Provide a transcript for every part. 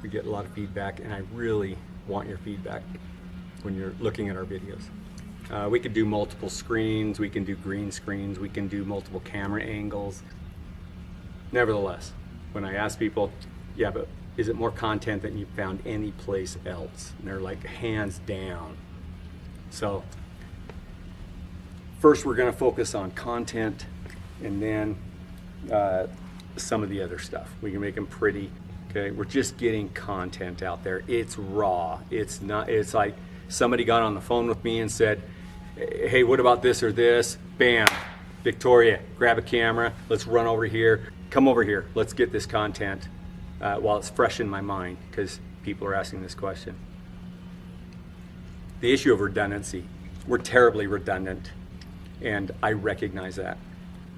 We get a lot of feedback, and I really want your feedback when you're looking at our videos. We could do multiple screens, we can do green screens, we can do multiple camera angles. Nevertheless, when I ask people, yeah, but is it more content than you found any place else? And they're like, hands down. So first we're gonna focus on content, and then some of the other stuff. We can make them pretty, okay? We're just getting content out there. It's raw. It's not, it's like somebody got on the phone with me and said, hey, what about this or this? Bam, Victoria, grab a camera, let's run over here. Come over here, let's get this content while it's fresh in my mind, because people are asking this question. The issue of redundancy. We're terribly redundant, and I recognize that.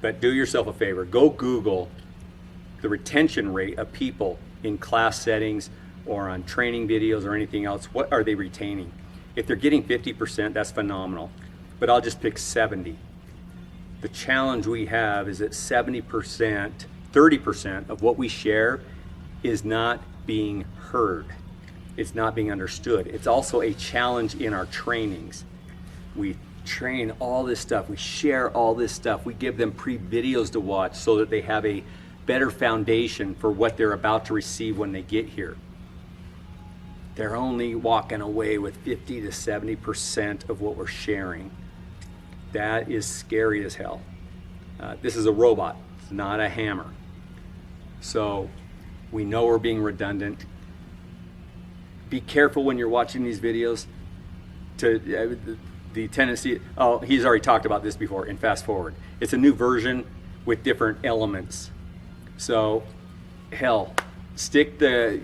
But do yourself a favor, go Google the retention rate of people in class settings or on training videos or anything else. What are they retaining? If they're getting 50%, that's phenomenal, but I'll just pick 70. The challenge we have is that 70%, 30% of what we share is not being heard. It's not being understood. It's also a challenge in our trainings. We train all this stuff, we share all this stuff, we give them pre-videos to watch so that they have a better foundation for what they're about to receive when they get here. They're only walking away with 50 to 70% of what we're sharing. That is scary as hell. This is a robot, it's not a hammer. So we know we're being redundant. Be careful when you're watching these videos to the tendency, oh, he's already talked about this before, and fast forward. It's a new version with different elements. So hell, stick the,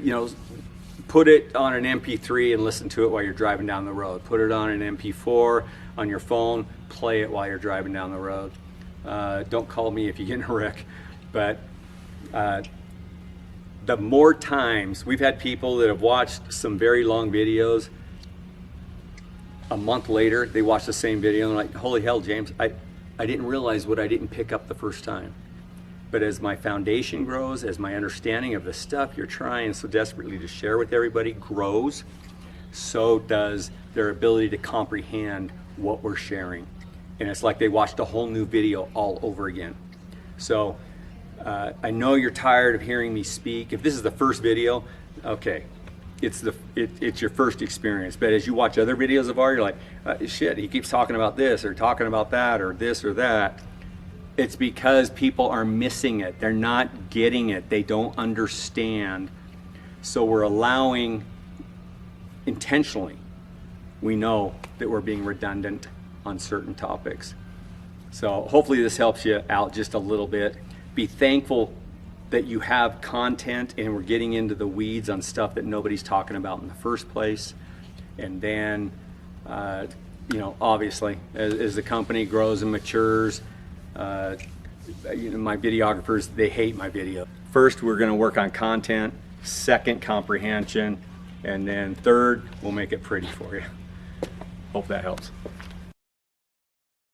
put it on an MP3 and listen to it while you're driving down the road. Put it on an MP4 on your phone, play it while you're driving down the road. Don't call me if you get in a wreck, but the more times, we've had people that have watched some very long videos, a month later, they watch the same video and they're like, holy hell, James, I didn't realize what I didn't pick up the first time. But as my foundation grows, as my understanding of the stuff you're trying so desperately to share with everybody grows, so does their ability to comprehend what we're sharing. And it's like they watched a whole new video all over again. So I know you're tired of hearing me speak. If this is the first video, okay, it's your first experience. But as you watch other videos of ours, you're like, shit, he keeps talking about this or talking about that or this or that. It's because people are missing it. They're not getting it. They don't understand. So we're allowing, intentionally, we know that we're being redundant on certain topics. So hopefully this helps you out just a little bit. Be thankful that you have content and we're getting into the weeds on stuff that nobody's talking about in the first place. And then, obviously, as the company grows and matures, my videographers, they hate my video. First, we're going to work on content. Second, comprehension. And then third, we'll make it pretty for you. Hope that helps.